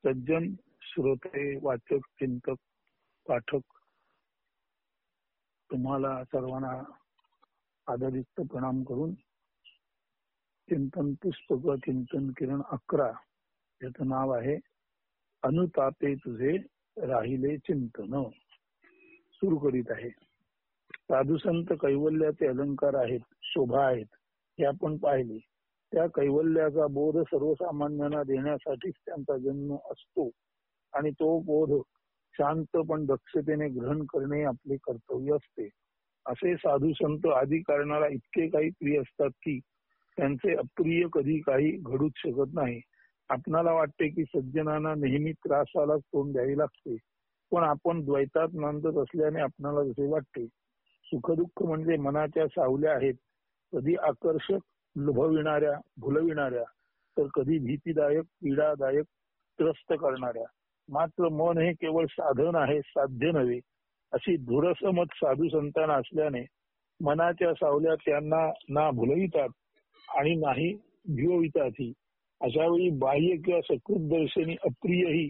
सज्जन श्रोते, वाचक, चिंतक, पाठक तुम्हाला सर्वांना आदरयुक्त प्रणाम करून चिंतन पुस्तक चिंतन किरण 11 याचं नाव आहे अनुतापे तुझे राहिले चिंतन सुरू करीत आहे. साधू संत कैवल्याचे अलंकार आहेत, शोभा आहेत हे आपण पाहिले. त्या कैवल्याचा बोध सर्वसामान्यांना देण्यासाठीच त्यांचा जन्म असतो आणि तो बोध शांत पण दक्षतेने ग्रहण करणे आपले कर्तव्य असते. असे साधू संत आदी कारणाला इतके काही प्रिय असतात की त्यांचे अप्रिय कधी काही घडूच शकत नाही. आपणाला वाटते की सज्जनांना नेहमी त्रासाला तोंड द्यावे लागते, पण आपण द्वैतात नांदत असल्याने आपणाला जसे वाटते. सुखदुःख म्हणजे मनाच्या सावल्या आहेत, कधी आकर्षक लुभविणाऱ्या भुलविणाऱ्या तर कधी भीतीदायक पीडादायक त्रस्त करणाऱ्या. मात्र मन हे केवळ साधन आहे, साध्य नव्हे अशी धुरस मत साधू संतांना असल्याने मनाच्या सावल्या त्यांना ना भुलवितात आणि नाही भिववितातही. अशा वेळी बाह्य किंवा सकृत दर्शनी अप्रियही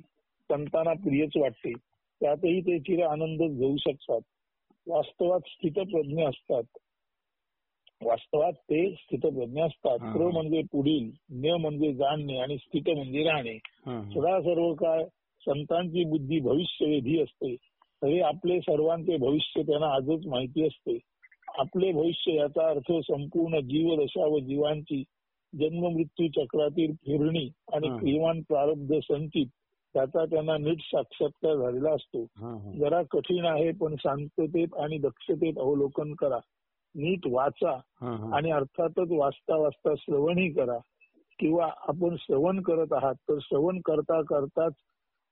संतांना प्रियच वाटते, त्यातही ते चिर आनंद घेऊ शकतात. वास्तवात स्थितप्रज्ञ असतात. वास्तवात ते स्थितप्रज्ञ असतात. प्र म्हणजे पुढील, ज्ञ म्हणजे जाणणे आणि स्थित म्हणजे राहणे. सदा सर्व काळ संतांची बुद्धी भविष्यवेधी असते. तरी आपले सर्वांचे भविष्य त्यांना आजच माहिती असते. आपले भविष्य याचा अर्थ संपूर्ण जीवदशा व जीवांची जन्म मृत्यू चक्रातील फिरणी आणि क्रियमान प्रारब्ध संचित त्याचा त्यांना नीट साक्षात्कार झालेला असतो. जरा कठीण आहे, पण शांततेत आणि दक्षतेत अवलोकन करा. नीट वाचा आणि अर्थातच वाचता वाचता श्रवणही करा. किंवा आपण श्रवण करत आहात तर श्रवण करता करताच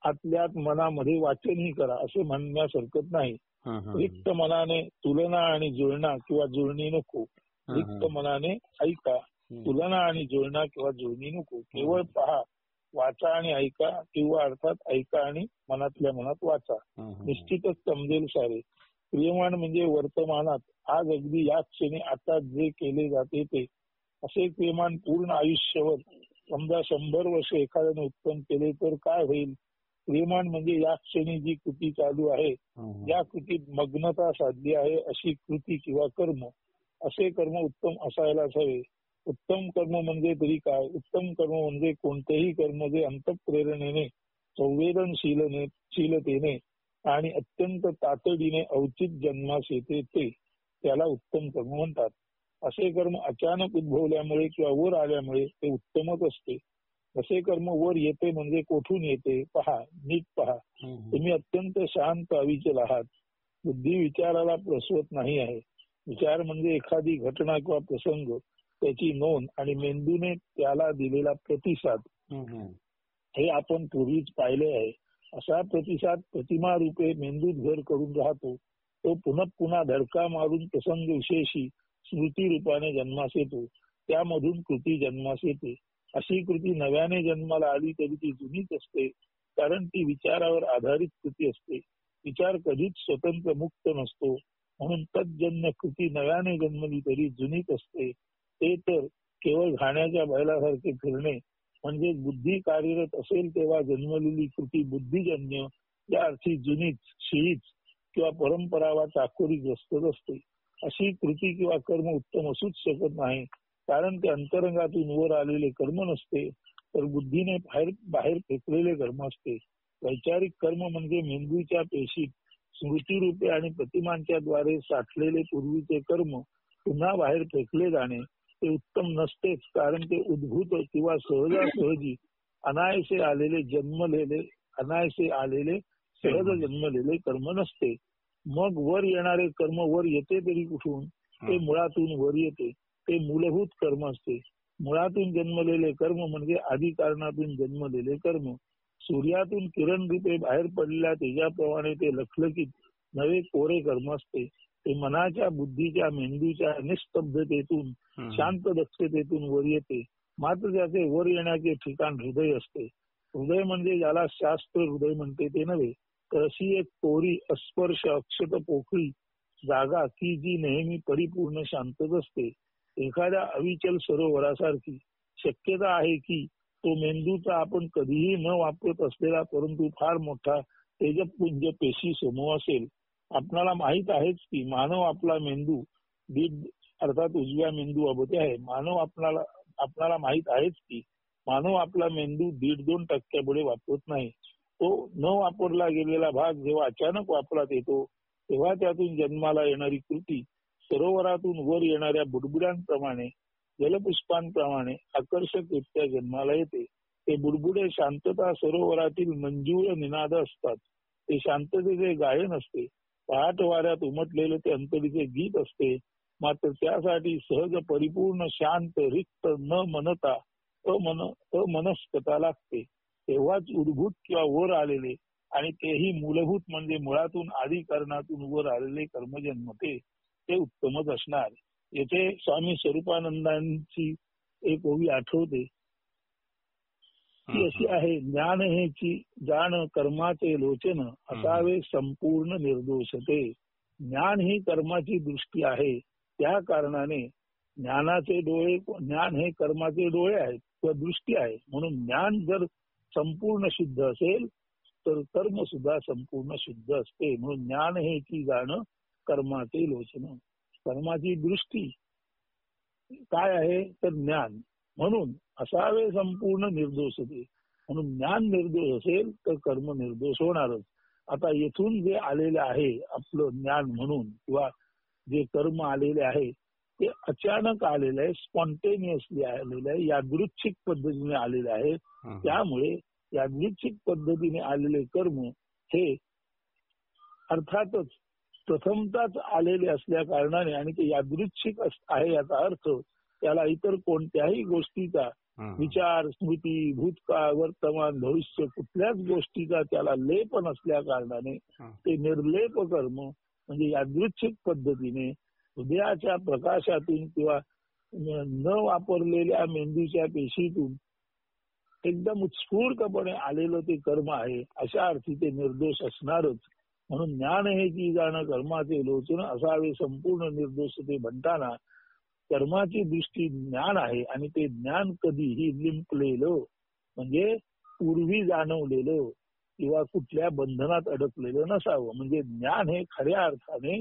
आतल्यात मनामध्ये वाचनही करा असे म्हणण्यास हरकत नाही. रिक्त मनाने तुलना आणि जुळणा किंवा जुळणी नको. रिक्त मनाने ऐका, तुलना आणि जुळणा किंवा जुळणी नको. केवळ पहा, वाचा आणि ऐका किंवा अर्थात ऐका आणि मनातल्या मनात वाचा. निश्चितच समजेल सारे. क्रियमान म्हणजे वर्तमानात आज अगदी याच क्षणी आता जे केले जाते ते. असे क्रियमान पूर्ण आयुष्यभर समजा 100 वर्ष एखाद्याने उत्तम केले तर काय होईल. क्रियमान म्हणजे या क्षणी जी कृती चालू आहे, या कृतीत मग्नता साधली आहे अशी कृती किंवा कर्म. असे कर्म उत्तम असायलाच हवे. उत्तम कर्म म्हणजे तरी काय. उत्तम कर्म म्हणजे कोणतेही कर्म जे अंतःप्रेरणेने संवेदनशीलतेने आणि अत्यंत तातडीने औचित जन्मास येते ते त्याला उत्तम कर्म म्हणतात. असे कर्म अचानक उद्भवल्यामुळे किंवा वर आल्यामुळे ते उत्तमच असते. असे कर्म वर येते म्हणजे कोठून येते पहा, नीट पहा. तुम्ही अत्यंत शांत अविचल आहात. बुद्धी विचाराला प्रसवत नाही आहे. विचार म्हणजे एखादी घटना किंवा प्रसंग, त्याची नोंद आणि मेंदूने त्याला दिलेला प्रतिसाद. हे आपण पूर्वीच पाहिले आहे. असा प्रतिसाद प्रतिमा रूपे मेंदूत घर करून राहतो. तो पुन्हा पुन्हा धडका मारून प्रसंग विशेषी स्मृती रूपाने जन्मास येतो. त्यामधून कृती जन्मास येते. अशी कृती नव्याने जन्माला आली तरी ती जुनीच असते, कारण ती विचारावर आधारित कृती असते. विचार कधीच स्वतंत्र मुक्त नसतो, म्हणून तज्जन्य कृती नव्याने जन्मली तरी जुनीच असते. ते तर केवळ घाण्याच्या बैलासारखे फिरणे म्हणजे बुद्धी कार्यरत असेल तेव्हा जन्मलेली कृती बुद्धिजन्य या अर्थी जुनीच, शिळीच किंवा परंपरा वा चाकोरीग्रस्तच असते. अशी कृती किंवा कर्म उत्तम असूच शकत नाही, कारण ते अंतरंगातून वर आलेले कर्म नसते, तर बुद्धीने बाहेर फेकलेले कर्म असते. वैचारिक कर्म म्हणजे मेंदूच्या पेशीत स्मृतीरूपे आणि प्रतिमांच्या द्वारे साठलेले पूर्वीचे कर्म पुन्हा बाहेर फेकले जाणे. ते उत्तम नसतेच, कारण ते उद्भूत किंवा सहजासहजी अनायसे आलेले सहज जन्मलेले कर्म नसते. मग वर येणारे कर्म वर येते तरी कुठून. ते मुळातून वर येते. ते मूलभूत कर्म असते. मुळातून जन्मलेले कर्म म्हणजे आदी कारणातून जन्मलेले कर्म. सूर्यातून किरण रूपे बाहेर पडलेल्या तेजाप्रमाणे ते लखलखीत नवे कोरे कर्म असते. ते मनाच्या, बुद्धीच्या, मेंदूच्या निस्तब्धतेतून, शांत दक्षतेतून वर येते. मात्र त्याचे वर येण्याचे ठिकाण हृदय असते. हृदय म्हणजे ज्याला शास्त्र हृदय म्हणते ते नव्हे, तर अशी एक कोरी अस्पर्श अक्षत पोकळी जागा की जी नेहमी परिपूर्ण शांतच असते. एखाद्या अविचल सरोवरासारखी. शक्यता आहे की तो मेंदूचा आपण कधीही न वापरत असलेला परंतु फार मोठा तेजपुंज पेशी समूह असेल. आपल्याला माहित आहेच की मानव आपला मेंदू दीड अर्थात उजव्या मेंदू अबते आहे. मानव आपल्याला माहित आहेच की मानव आपला मेंदू 1.5-2% वापरत नाही. तो न वापरला गेलेला भाग जेव्हा अचानक वापरात येतो तेव्हा त्यातून जन्माला येणारी कृती सरोवरातून वर येणाऱ्या बुडबुड्यांप्रमाणे जलपुष्पांप्रमाणे आकर्षकरित्या जन्माला येते. ते बुडबुडे शांतता सरोवरातील मंजूळ निनाद असतात. ते शांततेचे गायन असते. पहाट वाऱ्यात उमटलेले ते अंतरीचे गीत असते. मात्र त्यासाठी सहज परिपूर्ण शांत रिक्त न मनता अमनस्कता लागते. तेव्हाच उद्भूत किंवा वर आलेले आणि तेही मूलभूत म्हणजे मुळातून आदी कारणातून वर आलेले कर्मजन्मते ते उत्तमच असणार. येथे स्वामी स्वरूपानंदांची एक ओवी आठवते ती अशी आहे. ज्ञान हेची जाण कर्माचे लोचन असावे संपूर्ण निर्दोषते. ज्ञान ही कर्माची दृष्टी आहे. त्या कारणाने ज्ञानाचे डोळे ज्ञान हे कर्माचे डोळे आहेत किंवा दृष्टी आहे. म्हणून ज्ञान जर संपूर्ण शुद्ध असेल तर कर्म सुद्धा संपूर्ण शुद्ध असते. म्हणून ज्ञान हेची जाण कर्माचे लोचन. कर्माची दृष्टी काय आहे तर ज्ञान. म्हणून असावे संपूर्ण निर्दोषते. म्हणून ज्ञान निर्दोष असेल तर कर्म निर्दोष होणारच. आता येथून जे आलेले आहे आपलं ज्ञान म्हणून किंवा जे कर्म आलेले आहे ते अचानक आलेलं आहे, स्पॉन्टेनियसली आलेलं आहे, यादृच्छिक पद्धतीने आलेले आहे. त्यामुळे यादृच्छिक पद्धतीने आलेले कर्म हे अर्थातच प्रथमताच आलेले असल्या कारणाने आणि ते यादृच्छिक आहे याचा अर्थ त्याला इतर कोणत्याही गोष्टीचा विचार स्मृती भूतकाळ वर्तमान भविष्य कुठल्याच गोष्टीचा त्याला लेप नसल्या कारणाने ते निर्लेप कर्म म्हणजे यादृच्छिक पद्धतीने हृदयाच्या प्रकाशातून किंवा न वापरलेल्या मेंदूच्या पेशीतून एकदम उत्स्फूर्तपणे आलेलं ते कर्म आहे. अशा अर्थी ते निर्दोष असणारच. म्हणून ज्ञान हे की जाणं कर्माचे लोचन असावे संपूर्ण निर्दोषते म्हणताना कर्माची दृष्टी ज्ञान आहे आणि ते ज्ञान कधीही लिंपलेलं म्हणजे पूर्वी जाणवलेलं किंवा कुठल्या बंधनात अडकलेलं नसावं. म्हणजे ज्ञान हे खऱ्या अर्थाने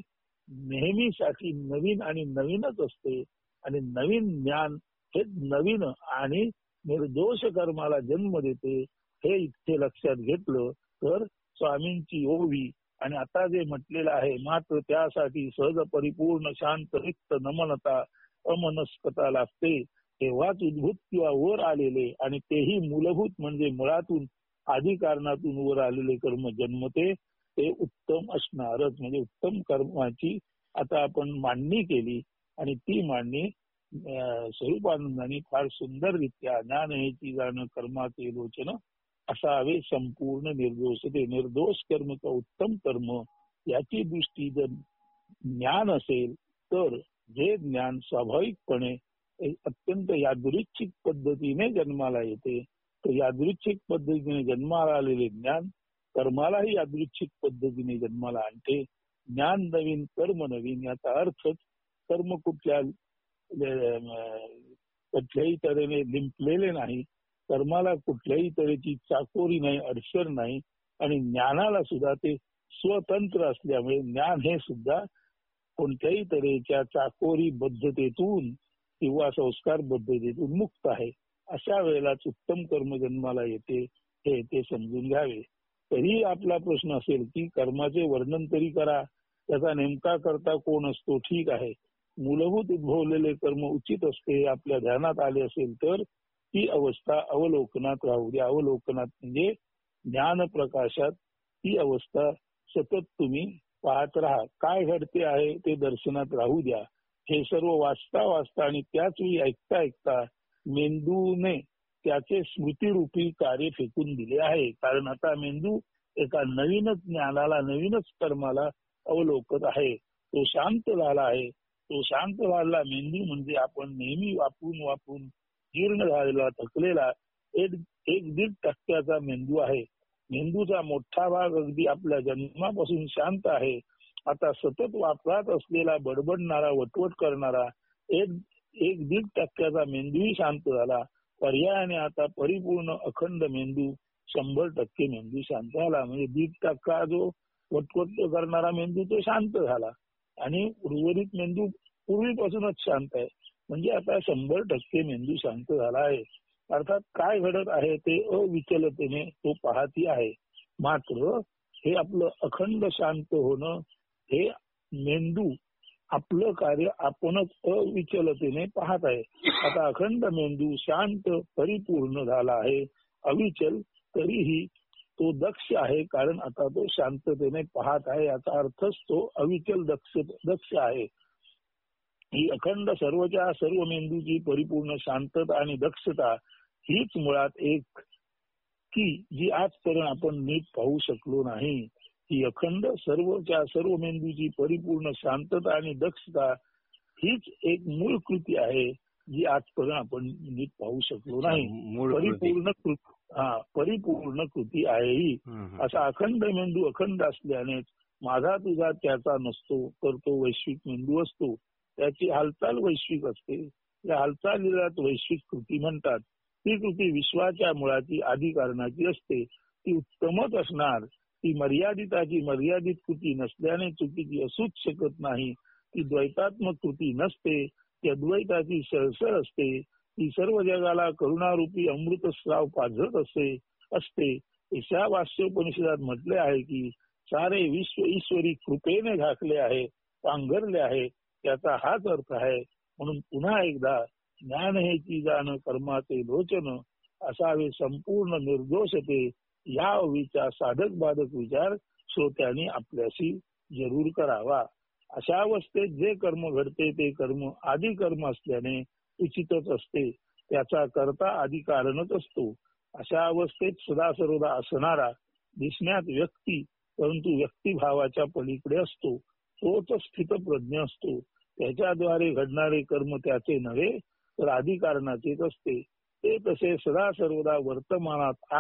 नेहमीसाठी नवीन आणि नवीनच असते आणि नवीन ज्ञान हे नवीन आणि निर्दोष कर्माला जन्म देते. हे इथे लक्षात घेतलं तर स्वामींची ओवी आणि आता जे म्हटलेलं आहे मात्र त्यासाठी सहज परिपूर्ण शांत रिक्त नमनता अमनस्कता लागते. तेव्हाच उद्भूत किंवा वर आलेले आणि तेही मूलभूत म्हणजे मुळातून आदी कारणातून वर आलेले कर्म जन्मते ते उत्तम असणारच. म्हणजे उत्तम कर्माची आता आपण मांडणी केली आणि ती मांडणी स्वरूपानंदांनी फार सुंदररित्या ज्ञान हेची जाणं कर्माचे लोचन असावे संपूर्ण निर्दोषते. निर्दोष कर्म का उत्तम कर्म याची दृष्टी जर ज्ञान असेल तर जे ज्ञान स्वाभाविकपणे अत्यंत यादृच्छिक पद्धतीने जन्माला येते. तर यादृच्छिक पद्धतीने जन्माला आलेले ज्ञान कर्मालाही यादृच्छिक पद्धतीने जन्माला आणते. ज्ञान नवीन कर्म नवीन याचा अर्थच कर्म कुठल्याही तऱ्हेने लिंपलेले नाही. कर्माला कुठल्याही तऱ्हेची चाकोरी नाही अडसर नाही आणि ज्ञानाला सुद्धा ते स्वतंत्र असल्यामुळे ज्ञान हे सुद्धा कोणत्याही तऱ्हेच्या चाकोरी बद्धतेतून किंवा संस्कार बद्धतेतून मुक्त आहे. अशा वेळेलाच उत्तम कर्म जन्माला येते हे ते समजून घ्यावे. तरी आपला प्रश्न असेल की कर्माचे वर्णन तरी करा, त्याचा नेमका करता कोण असतो. ठीक आहे, मूलभूत उद्भवलेले कर्म उचित असते आपल्या ध्यानात आले असेल तर ती अवस्था अवलोकनात राहू द्या. अवलोकनात म्हणजे ज्ञान प्रकाशात ती अवस्था सतत तुम्ही पाहत राहा. काय घडते आहे ते दर्शनात राहू द्या. हे सर्व वाचता आणि त्याच वेळी ऐकता मेंदूने त्याचे स्मृतीरूपी कार्य फेकून दिले आहे. कारण आता मेंदू एका नवीनच ज्ञानाला नवीनच कर्माला अवलोकत आहे. तो शांत झाला आहे. तो शांत झालेला मेंदू म्हणजे आपण नेहमी वापरून जीर्ण झालेला थकलेला 1-1.5% मेंदू आहे. मेंदूचा मोठा भाग अगदी आपल्या जन्मापासून शांत आहे. आता सतत वापरात असलेला बडबडणारा वटवट करणारा 1-1.5% मेंदूही शांत झाला. पर्यायाने आता परिपूर्ण अखंड मेंदू 100% मेंदू शांत झाला. म्हणजे 1.5% जो वटवट करणारा मेंदू तो शांत झाला आणि उर्वरित मेंदू पूर्वीपासूनच शांत आहे. म्हणजे आता 100% मेंदू शांत झाला आहे. अर्थात काय घडत आहे ते अविचलतेने तो पाहती आहे. मात्र हे आपलं अखंड शांत होणं हे मेंदू आपलं कार्य आपणच अविचलतेने पाहत आहे. आता अखंड मेंदू शांत परिपूर्ण झाला आहे, अविचल, तरीही तो दक्ष आहे, कारण आता तो शांततेने पाहत आहे. याचा अर्थच तो अविचल दक्ष आहे. ही अखंड सर्वच्या सर्व मेंदूची परिपूर्ण शांतता आणि दक्षता हीच मुळात एक की जी आजपर्यंत आपण नीट पाहू शकलो नाही. ही अखंड सर्वच्या सर्व मेंदूची परिपूर्ण शांतता आणि दक्षता हीच एक मूळ कृती आहे जी आजपर्यंत आपण नीट पाहू शकलो नाही. परिपूर्ण कृती आहे ही. असा अखंड मेंदू अखंड असल्याने माझा तुझा त्याचा नसतो, तर तो वैश्विक मेंदू असतो. त्याची हालचाल वैश्विक असते. या हालचालीला वैश्विक कृती म्हणतात. ती कृती विश्वाच्या मुळाची आदी कारणाची असते. ती उत्तमच असणार. ती मर्यादिताची मर्यादित कृती नसल्याने चुकीची असूच शकत नाही. ती द्वैतात्मक कृती नसते. ती अद्वैताची सळसळ असते. ती सर्व जगाला करुणारूपी अमृतस्राव पाझरत असते. ईशावास्योपनिषदात म्हटले आहे की सारे विश्व ईश्वरी कृपेने झाकले आहे, पांघरले आहे. त्याचा हाच अर्थ आहे. म्हणून पुन्हा एकदा ज्ञान हेची जाण कर्माचे लोचन असावे संपूर्ण निर्दोषते या ओवीचा साधक बाधक विचार श्रोत्यांनी आपल्याशी जरूर करावा. अशा अवस्थेत जे कर्म घडते ते कर्म आदी कर्म असल्याने उचितच असते. त्याचा करता आदी कारणच असतो. अशा अवस्थेत सदा सर्वदा असणारा दिसण्यात व्यक्ती परंतु व्यक्तिभावाच्या पलीकडे असतो. तोच स्थितप्रज्ञ असतो. त्याच्याद्वारे घडणारे कर्म त्याचे नव्हे तर आदी कारणाचेच असते. ते तसे सदा सर्वदा वर्तमानात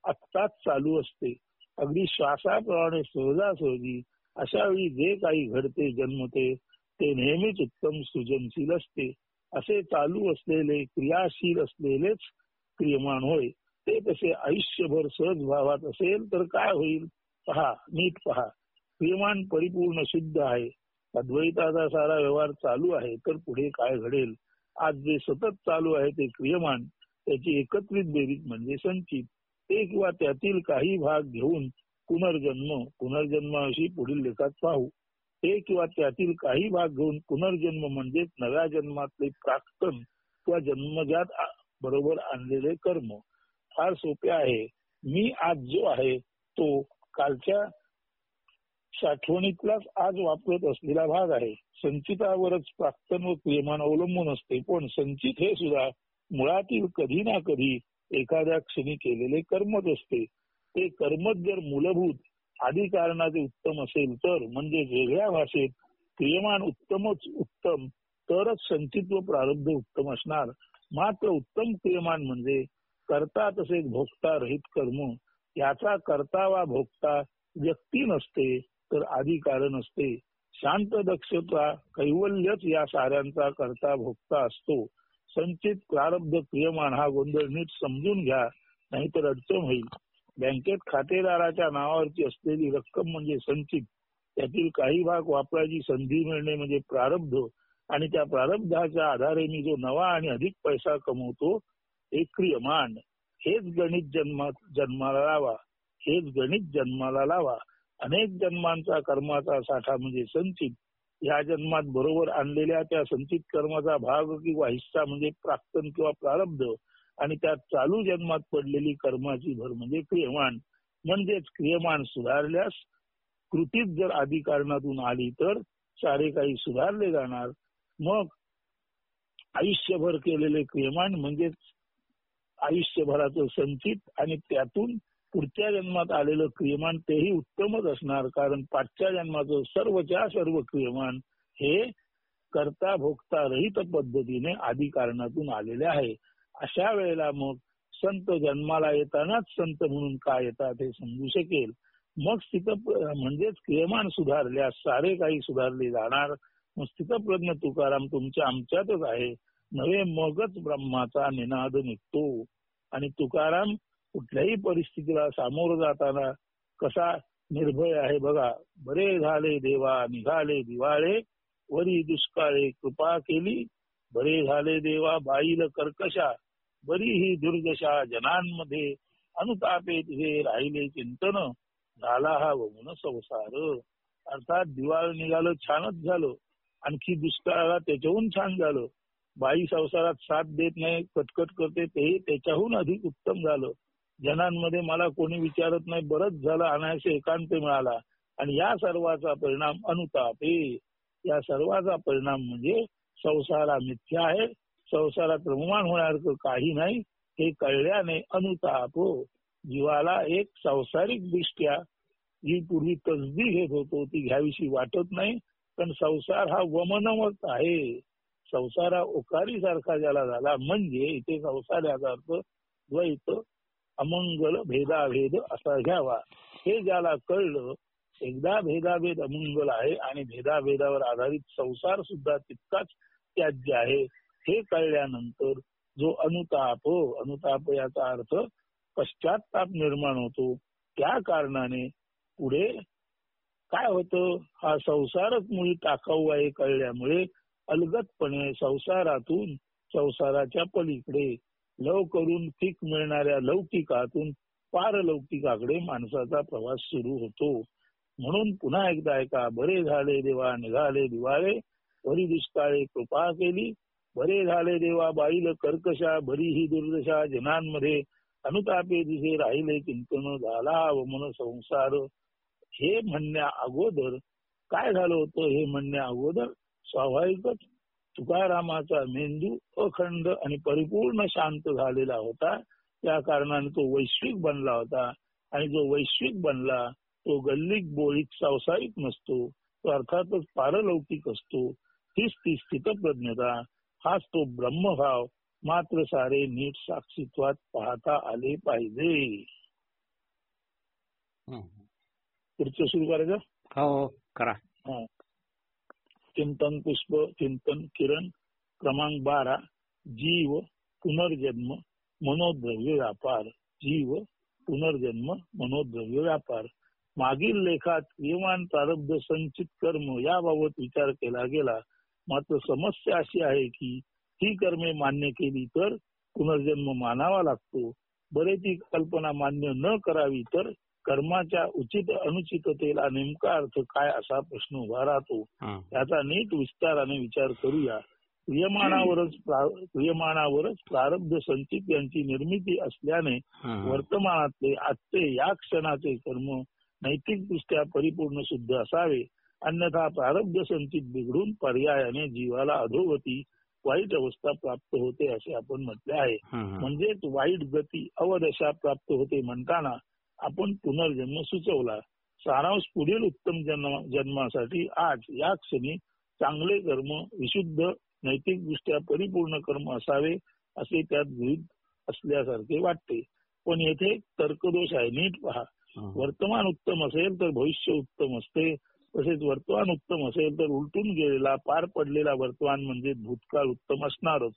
आत्ताच चालू असते. अगदी श्वासाप्रमाणे सहजासहजी अशा वेळी जे काही घडते जन्मते ते नेहमीच उत्तम सृजनशील असते. असे चालू असलेले क्रियाशील असलेलेच क्रियमान होय. ते तसे आयुष्यभर सहज भावात असेल तर काय होईल पहा, नीट पहा. क्रियमान परिपूर्ण शुद्ध आहे. अद्वैताचा सारा व्यवहार चालू आहे तर पुढे काय घडेल. आज जे सतत चालू आहे ते क्रियमान, त्याची एकत्रित बेरीज म्हणजे संचित. ते किंवा त्यातील काही भाग घेऊन पुनर्जन्माविषयी पुढील लेखात पाहू. ते किंवा त्यातील काही भाग घेऊन पुनर्जन्म म्हणजेच नव्या जन्मातले प्राक्तन किंवा जन्मजात बरोबर आणलेले कर्म. फार सोपे आहे. मी आज जो आहे तो कालच्या साठवणीतलाच आज वापरत असलेला भाग आहे. संचितावरच प्राक्तन व क्रियमान अवलंबून असते. पण संचित हे सुद्धा मुळातील कधी ना कधी एखाद्या क्षणी केलेले कर्मच असते. ते कर्मच जर मूलभूत आदी कारणाचे उत्तम असेल तर, म्हणजे वेगळ्या भाषेत क्रियमान उत्तमच उत्तम तरच संचित व प्रारब्ध उत्तम असणार. मात्र उत्तम क्रियमान म्हणजे कर्ता तसेच भोगता रहित कर्म. याचा कर्ता वा भोगता व्यक्ती नसते तर आदी कारण असते. शांत दक्षता कैवल्यच या साऱ्यांचा कर्ता भोगता असतो. संचित प्रारब्ध क्रियमान हा गोंधळ नीट समजून घ्या, नाहीतर अडचण होईल. बँकेत खातेदाराच्या नावावरची असलेली रक्कम म्हणजे संचित. त्यातील काही भाग वापरायची संधी मिळणे म्हणजे प्रारब्ध. आणि त्या प्रारब्धाच्या आधारे मी जो नवा आणि अधिक पैसा कमवतो हे क्रियमान. हेच गणित जन्माला लावा. अनेक जन्मांचा कर्माचा साठा म्हणजे संचित. या जन्मात बरोबर आणलेल्या त्या संचित कर्माचा भाग किंवा हिस्सा म्हणजे प्राक्तन किंवा प्रारब्ध. आणि त्यात चालू जन्मात पडलेली कर्माची भर म्हणजे क्रियमान. म्हणजेच क्रियमान सुधारल्यास कृतीच जर आदी कारणातून आली तर सारे काही सुधारले जाणार. मग आयुष्यभर केलेले क्रियमान म्हणजेच आयुष्यभराचं संचित आणि त्यातून पुढच्या जन्मात आलेलं क्रियमान तेही उत्तमच असणार. कारण पाचच्या जन्माचं सर्वच्या सर्व क्रियमान हे कर्ता भोगता रहित पद्धतीने आदी कारणातून आलेले आहे. अशा वेळेला मग संत जन्माला येतानाच संत म्हणून काय येतात हे समजू शकेल. मग म्हणजेच क्रियमान सुधारल्यास सारे काही सुधारले जाणार. मग स्थितप्रज्ञ तुकाराम तुमच्या आमच्यातच आहे. नव्हे मगच ब्रह्माचा निनाद निघतो. आणि तुकाराम कुठल्याही परिस्थितीला सामोरं जाताना कसा निर्भय आहे बघा. बरे झाले देवा निघाले दिवाळे, वरी दुष्काळे कृपा केली. बरे झाले देवा बाईल कर्कशा, बरी ही दुर्दशा जनांमध्ये. अनुतापे तुझे राहिले चिंतन, झाला हा वमन संसार. अर्थात दिवाळ निघालं छानच झालं, आणखी दुष्काळाला त्याच्याहून छान झालं. बाई संसारात साथ देत नाही, कटकट करते, तेही त्याच्याहून अधिक उत्तम झालं. जनांमध्ये मला कोणी विचारत नाही, बरंच झालं, अनायासे एकांत मिळाला. आणि या सर्वाचा परिणाम अनुतापे. या सर्वाचा परिणाम म्हणजे संसारा मिथ्या आहे, संसारात रममाण होण्यासारखं काही नाही हे कळल्याने अनुताप. जीवाला एक सांसारिक दृष्ट्या जी पूर्वी तसदी घेत होतो ती घ्यावीशी वाटत नाही. पण संसार हा वमनवत आहे. संसारा ओकारी सारखा ज्याला झाला म्हणजे इथे संसार याचा अर्थ द्वैत अमंगल भेदाभेद असा घ्यावा. हे ज्याला कळलं, एकदा भेदाभेद अमंगल आहे आणि भेदाभेदावर आधारित संसार सुद्धा तितकाच त्याज्य आहे, हे कळल्यानंतर जो अनुताप याचा अर्थ पश्चाताप निर्माण होतो. त्या कारणाने पुढे काय होतं, हा संसारच मुळी टाकाऊ आहे कळल्यामुळे अलगदपणे संसारातून संसाराच्या पलीकडे लव करून पीक मिळणाऱ्या लौकिकातून पारलौकिकाकडे माणसाचा प्रवास सुरू होतो. म्हणून पुन्हा एकदा ऐका. बरे झाले देवा निघाले दिवाळे, वरी दुष्काळे कृपा केली. बरे झाले देवा बाईल कर्कशा, बरी ही दुर्दशा जनांमध्ये. अनुतापे तुझे राहिले चिंतन, झाला वमन संसार. हे म्हणण्या अगोदर काय झालं होतं, हे म्हणण्या अगोदर स्वाभाविकच तुकारामाचा मेंदू अखंड आणि परिपूर्ण शांत झालेला होता. त्या कारणाने तो वैश्विक बनला होता. आणि जो वैश्विक बनला तो गल्लिक बोळीक सांसारिक नसतो, तो अर्थातच पारलौकिक असतो. हीच ती स्थितप्रज्ञता, हाच तो ब्रह्मभाव मात्र सारे नीट साक्षीत्वात पाहता आले पाहिजे. पुढचं सुरू करायचं. हो करा. चिंतन पुष्प चिंतन किरण क्रमांक 12. जीव पुनर्जन्म मनोद्रव्य व्यापार. जीव पुनर्जन्म मनोद्रव्य व्यापार. मागील लेखात क्रियमान प्रारब्ध संचित कर्म याबाबत विचार केला गेला. मात्र समस्या अशी आहे की ही कर्मे मान्य केली तर पुनर्जन्म मानावा लागतो. बरे ती कल्पना मान्य न करावी तर कर्माच्या उचित अनुचिततेला नेमका अर्थ काय असा प्रश्न उभा राहतो. याचा नीट विस्ताराने विचार करूया. क्रियमाणावरच प्रारब्ध संचित यांची निर्मिती असल्याने वर्तमानातले आजचे या क्षणाचे कर्म नैतिकदृष्ट्या परिपूर्ण शुद्ध असावे. अन्यथा प्रारब्ध संचित बिघडून पर्यायाने जीवाला अधोगती वाईट अवस्था प्राप्त होते असे आपण म्हटले आहे. म्हणजेच वाईट गती अवदशा प्राप्त होते म्हणताना आपण पुनर्जन्म सुचवला. सारांश पुढील उत्तम जन्मासाठी आज या क्षणी चांगले कर्म विशुद्ध नैतिकदृष्ट्या परिपूर्ण कर्म असावे असे त्यात गृहीत असल्यासारखे वाटते. पण येथे तर्कदोष आहे. नीट पहा. वर्तमान उत्तम असेल तर भविष्य उत्तम असते. तसेच वर्तमान उत्तम असेल तर उलटून गेलेला पार पडलेला वर्तमान म्हणजे भूतकाळ उत्तम असणारच.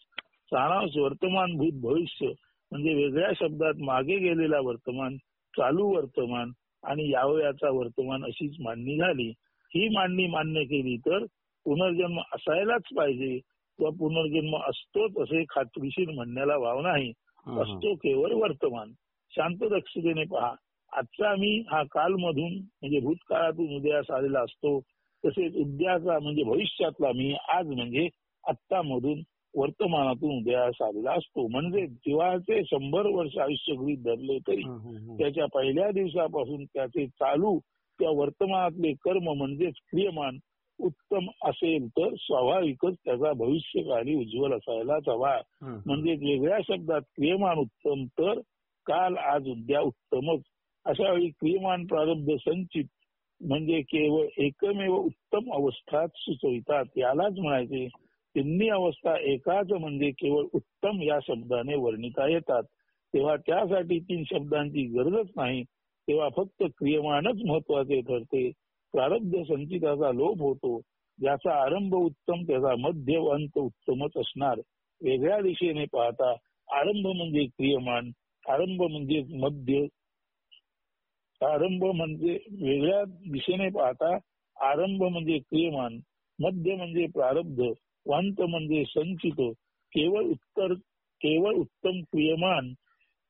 सारांश वर्तमान भूत भविष्य म्हणजे वेगळ्या शब्दात मागे गेलेला वर्तमान, चालू वर्तमान आणि यावयाचा वर्तमान अशीच मांडणी झाली. ही मांडणी मान्य केली तर पुनर्जन्म असायलाच पाहिजे किंवा पुनर्जन्म असतोच असे खात्रीशीर म्हणण्याला वाव नाही. असतो केवळ वर्तमान. शांत दक्षतेने पहा. आजचा मी हा कालमधून म्हणजे भूतकाळातून उदयास आलेला असतो. तसेच उद्याचा म्हणजे भविष्यातला मी आज म्हणजे आत्तामधून वर्तमानातून उदयास आलेला असतो. म्हणजे जीवाचे 100 वर्ष आयुष्य गृहीत धरले तरी त्याच्या पहिल्या दिवसापासून त्याचे चालू त्या वर्तमानातले कर्म म्हणजेच क्रियमान उत्तम असेल तर स्वाभाविकच त्याचा भविष्यकाळी उज्ज्वल असायलाच हवा. म्हणजेच वेगळ्या शब्दात क्रियमान उत्तम तर काल आज उद्या उत्तमच. अशा वेळी क्रियमान प्रारब्ध संचित म्हणजे केवळ एकमेव उत्तम अवस्थाच सुचवितात. यालाच म्हणायचे तिन्ही अवस्था एकाच म्हणजे केवळ उत्तम या शब्दाने वर्णिता येतात. तेव्हा त्यासाठी 3 शब्दांची गरजच नाही. तेव्हा फक्त क्रियमानच महत्वाचे ठरते. प्रारब्ध संचिताचा लोप होतो. ज्याचा आरंभ उत्तम त्याचा मध्य व अंत उत्तमच असणार. वेगळ्या दिशेने पाहता आरंभ म्हणजे क्रियमान, आरंभ म्हणजे मध्य, आरंभ म्हणजे वेगळ्या दिशेने पाहता आरंभ म्हणजे क्रियमान, मध्य म्हणजे प्रारब्ध, वांत म्हणजे संचित, केवळ उत्तम क्रियमान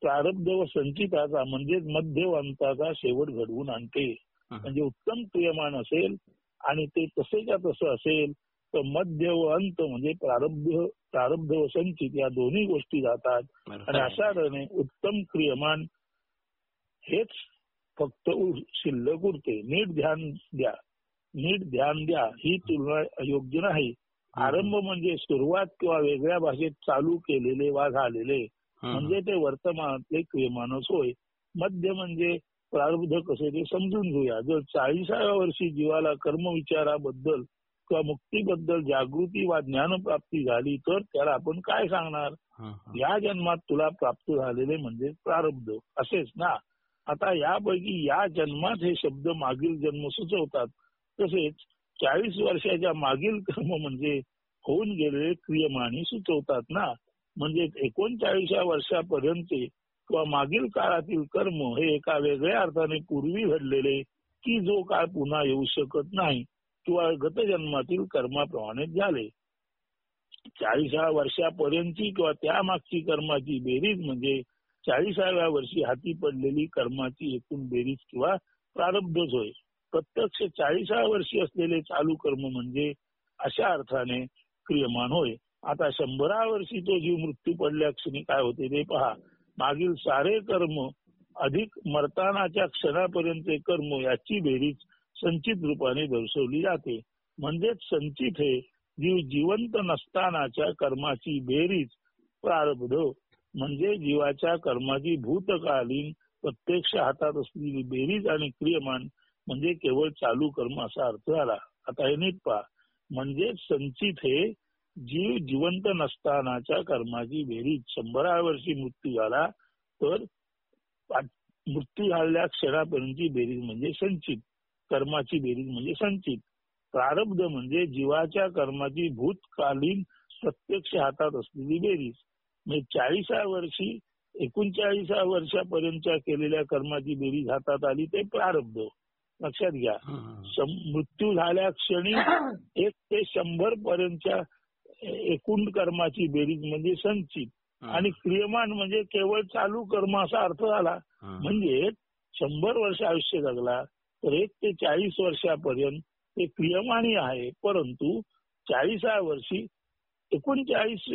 प्रारब्ध व संचिताचा म्हणजेच मध्यवंताचा शेवट घडवून आणते. म्हणजे उत्तम क्रियमान असेल आणि ते तसेच्या तसं असेल तर मध्य व अंत म्हणजे प्रारब्ध व संचित या दोन्ही गोष्टी जातात. आणि अशा तऱ्हेने उत्तम क्रियमान हेच फक्त शिल्लक उरते. नीट ध्यान द्या ही तुलना योग्य नाही. आरंभ म्हणजे सुरुवात किंवा वेगळ्या भाषेत चालू केलेले वा झालेले म्हणजे ते वर्तमानातले क्रियमानच होय. मध्य म्हणजे प्रारब्ध कसे ते समजून घेऊया. जर 40व्या वर्षी जीवाला कर्मविचाराबद्दल किंवा मुक्तीबद्दल जागृती वा ज्ञानप्राप्ती झाली तर त्याला आपण काय सांगणार? या जन्मात तुला प्राप्त झालेले म्हणजे प्रारब्ध असेच ना. आता यापैकी या जन्मात हे शब्द मागील जन्म सुचवतात. तसेच 40 वर्षाच्या मागील कर्म म्हणजे होऊन गेलेले क्रियमानी सुचवतात ना. म्हणजे 39व्या वर्षापर्यंत किंवा मागील काळातील कर्म हे एका वेगळ्या अर्थाने पूर्वी घडलेले की जो काळ पुन्हा येऊ शकत नाही किंवा गत जन्मातील कर्माप्रमाणे झाले. 40व्या वर्षापर्यंतची किंवा त्यामागची कर्माची बेरीज म्हणजे 40व्या वर्षी हाती पडलेली कर्माची एकूण बेरीज किंवा प्रारब्धच होय. प्रत्यक्ष 40व्या वर्षी असलेले चालू कर्म म्हणजे अशा अर्थाने क्रियमान होय. आता 100व्या वर्षी तो जीव मृत्यू पडल्या क्षणी काय होते ते पहा. मागील सारे कर्म अधिक मरतानाच्या क्षणापर्यंत कर्म याची बेरीज संचित रूपाने दर्शवली जाते. म्हणजेच संचित हे जीव जिवंत नसतानाच्या कर्माची बेरीज प्रारब्ध म्हणजे जीवाच्या कर्माची भूतकालीन प्रत्यक्ष हातात असलेली बेरीज आणि क्रियमान म्हणजे केवळ चालू कर्म असा अर्थ झाला. आता हे नीट पहा. म्हणजे संचित हे जीव जिवंत नसतानाच्या कर्माची बेरीज. 100व्या वर्षी मृत्यू झाला तर मृत्यू झालेल्या क्षणापर्यंतची बेरीज म्हणजे संचित, कर्माची बेरीज म्हणजे संचित. प्रारब्ध म्हणजे जीवाच्या कर्माची भूतकालीन प्रत्यक्ष हातात असलेली बेरीज. म्हणजे 40व्या वर्षी 39व्या वर्षापर्यंतच्या केलेल्या कर्माची बेरीज हातात आली ते प्रारब्ध. लक्षात घ्या. मृत्यू झाल्या क्षणी 1 ते 100 पर्यंतच्या एकूण कर्माची बेरीज म्हणजे संचित आणि क्रियमान म्हणजे केवळ चालू कर्म असा अर्थ झाला. म्हणजे 100 वर्ष आयुष्य जगला तर 1 ते 40 वर्षापर्यंत ते क्रियमानी आहे. परंतु 40व्या वर्षी 39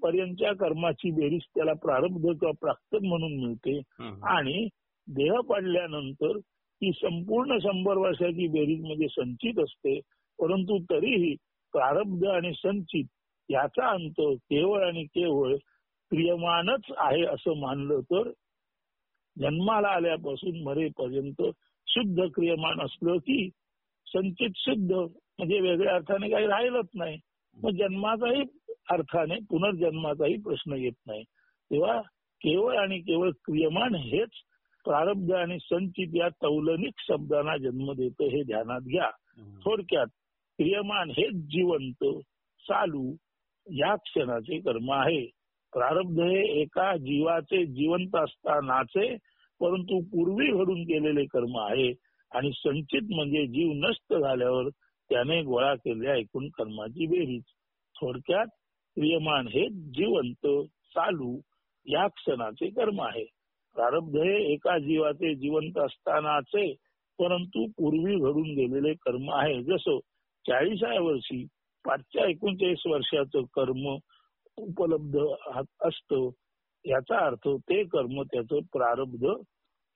पर्यंतच्या कर्माची बेरीज त्याला प्रारब्ध किंवा प्राक्तन म्हणून मिळते. आणि देह पडल्यानंतर ही संपूर्ण 100 वर्षाची बेरीज म्हणजे संचित असते. परंतु तरीही प्रारब्ध आणि संचित याचा अंत केवळ आणि केवळ क्रियमानच आहे असं मानलं तर जन्माला आल्यापासून मरेपर्यंत शुद्ध क्रियमान असलं की संचित शुद्ध म्हणजे वेगळ्या अर्थाने काही राहिलंच नाही. मग जन्माचाही अर्थाने पुनर्जन्माचाही प्रश्न येत नाही. तेव्हा केवळ आणि केवळ क्रियमान हेच प्रारब्ध आणि संचित या तौलनिक शब्दांना जन्म देतं हे ध्यानात घ्या. थोडक्यात क्रियमान हेच जिवंत चालू या क्षणाचे कर्म आहे. प्रारब्ध हे एका जीवाचे जिवंत असतानाचे परंतु पूर्वी घडून केलेले कर्म आहे. आणि संचित म्हणजे जीव नष्ट झाल्यावर त्याने गोळा केलेल्या एकूण कर्माची बेरीज. थोडक्यात क्रियमान हे जिवंत चालू या क्षणाचे कर्म आहे. प्रारब्ध हे एका जीवाचे जिवंत असतानाचे परंतु पूर्वी घडून गेलेले कर्म आहे. जसं 40व्या वर्षी 39 वर्षाचं कर्म उपलब्ध असतं याचा अर्थ ते कर्म त्याचं प्रारब्ध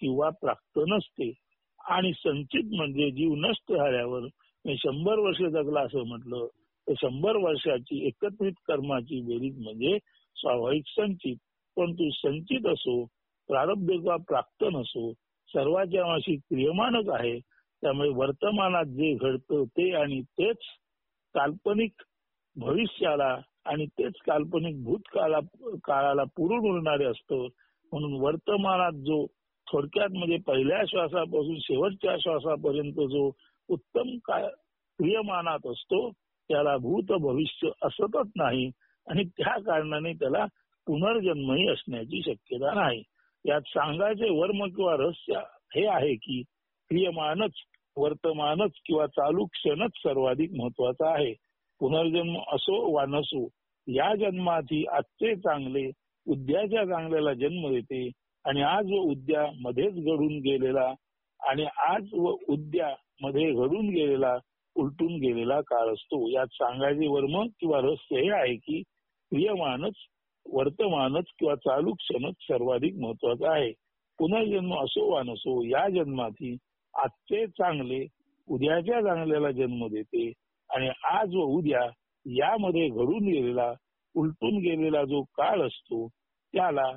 किंवा प्राप्त नसते. आणि संचित म्हणजे जीव नष्ट झाल्यावर 100 वर्ष जगला असं म्हटलं तर 100 वर्षाची एकत्रित कर्माची बेरीज म्हणजे स्वाभाविक संचित. परंतु संचित असो प्रारब्ध किंवा प्राप्त नसो सर्वांच्या माशी क्रियमानच आहे. त्यामुळे वर्तमानात जे घडतं ते आणि तेच काल्पनिक भविष्याला आणि तेच काल्पनिक काळाला पुरून उरणारे असतं. म्हणून वर्तमानात जो थोडक्यात म्हणजे पहिल्या श्वासापासून शेवटच्या श्वासापर्यंत जो उत्तम क्रियमानात असतो त्याला भूत भविष्य असतच नाही. आणि त्या कारणाने त्याला पुनर्जन्मही असण्याची शक्यता नाही. यात सांगायचे वर्म किंवा रहस्य हे आहे की क्रियमानच, वर्तमानच किंवा चालू क्षणच सर्वाधिक महत्वाचा आहे. पुनर्जन्म असो वा नसो, या जन्माची आजचे चांगले उद्याच्या चांगल्याला जन्म देते आणि आज व उद्या मध्येच घडून गेलेला आणि आज व उद्या मध्ये घडून गेलेला उलटून गेलेला काळ असतो. यात सांगायचे वर्म किंवा रहस्य हे आहे की क्रियमानच, वर्तमानच किंवा चालू क्षणच सर्वाधिक महत्वाचा आहे. पुनर्जन्म असो वा नसो, या जन्माची आजचे चांगले उद्याच्या चांगल्याला जन्म देते आणि आज व उद्या यामध्ये घडून गेलेला उलटून गेलेला जो काळ असतो त्याला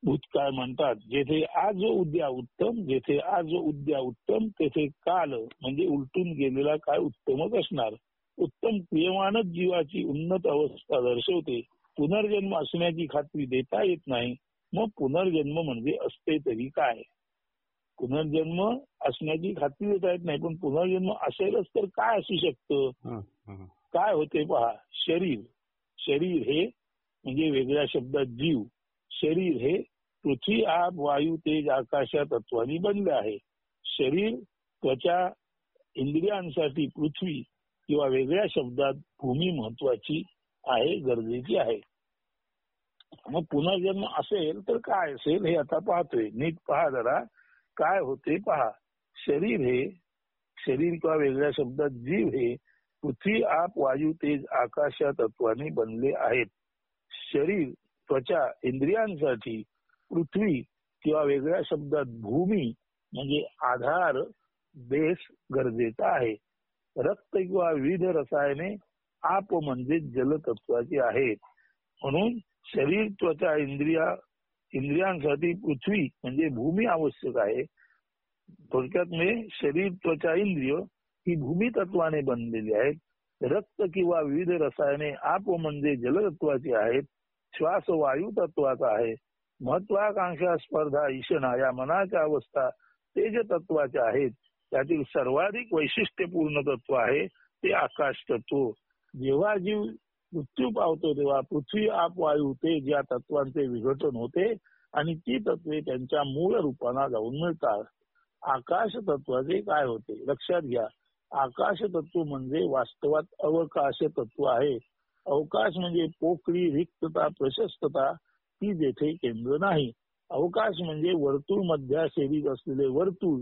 भूतकाळ म्हणतात. जेथे आज व उद्या उत्तम, जेथे आज व उद्या उत्तम, तेथे काल म्हणजे उलटून गेलेला काळ उत्तमच असणार. उत्तम क्रियमानच जीवाची उन्नत अवस्था दर्शवते. पुनर्जन्म असण्याची खात्री देता येत नाही, मग पुनर्जन्म म्हणजे असते तरी काय? पुनर्जन्म असण्याची खात्री देता येत नाही, पण पुनर्जन्म असेलच तर काय असू शकतं? काय होते पहा. शरीर, शरीर हे म्हणजे वेगळ्या शब्दात जीव. शरीर हे पृथ्वी, आप, वायू, तेज, आकाश या तत्वांनी बनले आहे. शरीर, त्वचा, इंद्रियांसाठी पृथ्वी किंवा वेगळ्या शब्दात भूमी महत्वाची आहे, गरजेची आहे. मग पुनर्जन्म असेल तर काय असेल हे आता पाहतोय. नीट पहा जरा, काय होते पहा. शरीर हे, शरीर किंवा वेगळ्या शब्दात जीव हे पृथ्वी, आप, वायू, तेज, आकाश या तत्वांनी बनले आहेत. शरीर, त्वचा, इंद्रियांसाठी पृथ्वी किंवा वेगळ्या शब्दात भूमी म्हणजे आधार, बेस गरजेचा आहे. रक्त किंवा विविध रसायने आप म्हणजे जलतत्वाची आहेत. म्हणून शरीर, त्वचा, इंद्रियांसाठी पृथ्वी म्हणजे भूमी आवश्यक आहे. थोडक्यात म्हणजे शरीर, त्वचा, इंद्रिय ही भूमी तत्वाने बनलेली आहेत. रक्त किंवा विविध रसायने आप म्हणजे जलतत्वाची आहेत. श्वास वायू तत्वाचा आहे. महत्वाकांक्षा, स्पर्धा, ईशना या मनाच्या अवस्था तेज तत्वाच्या आहेत. त्यातील सर्वाधिक वैशिष्ट्यपूर्ण तत्व आहे ते आकाश तत्व. जेव्हा जीव मृत्यू पावतो तेव्हा पृथ्वी, आप, वायू, तेज या तत्वांचे विघटन होते आणि ती तत्वे त्यांच्या मूळ रूपाला जाऊन मिळतात. आकाश तत्वाचे काय होते लक्षात घ्या. आकाश तत्व म्हणजे वास्तवात अवकाश तत्व आहे. अवकाश म्हणजे पोकळी, रिक्तता, प्रशस्तता ती जेथे केंद्र नाही. अवकाश म्हणजे वर्तुळ मध्याशेरीत असलेले वर्तुळ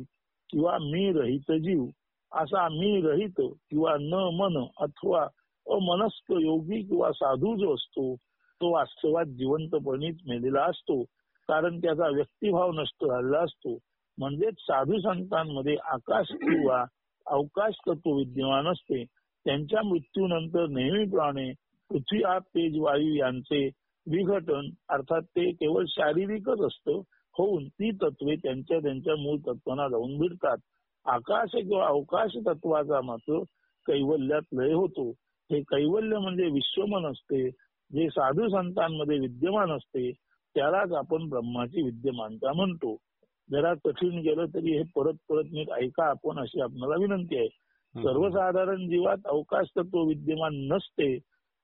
किंवा मी रहित जीव. असा मी रहित किंवा न मन अथवा अमनस्क योगी किंवा साधू जो असतो तो वास्तवात जिवंतपणीच मेलेला असतो, कारण त्याचा व्यक्तिभाव नष्ट झालेला असतो. म्हणजेच साधू संतांमध्ये आकाश किंवा अवकाश तत्व विद्यमान असते. त्यांच्या मृत्यूनंतर नेहमीप्रमाणे पृथ्वी, आप, तेज, वायू यांचे विघटन अर्थात ते केवळ शारीरिकच असतं होऊन ती तत्वे त्यांच्या त्यांच्या मूळ तत्वांना जाऊन भिडतात. आकाश किंवा अवकाश तत्वाचा मात्र कैवल्यात लय होतो. हे कैवल्य म्हणजे विश्वमन असते, जे साधू संतांमध्ये विद्यमान असते त्यालाच आपण ब्रह्माची विद्यमानता म्हणतो. जरा कठीण गेलं तरी हे परत परत नीट ऐका आपण, अशी आपल्याला विनंती आहे. सर्वसाधारण जीवात अवकाश तत्व विद्यमान नसते,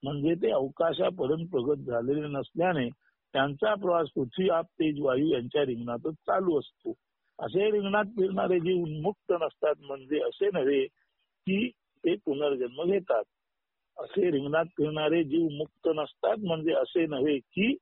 म्हणजे ते अवकाशापर्यंत प्रगत झालेले नसल्याने त्यांचा प्रवास पृथ्वी, आप, तेज, वायू यांच्या रिंगणातच चालू असतो. असे रिंगणात फिरणारे जीव उन्मुक्त नसतात, म्हणजे असे नव्हे की ते पुनर्जन्म घेतात. असे रिंगणात फिरणारे जीव मुक्त नसतात, म्हणजे असे नव्हे की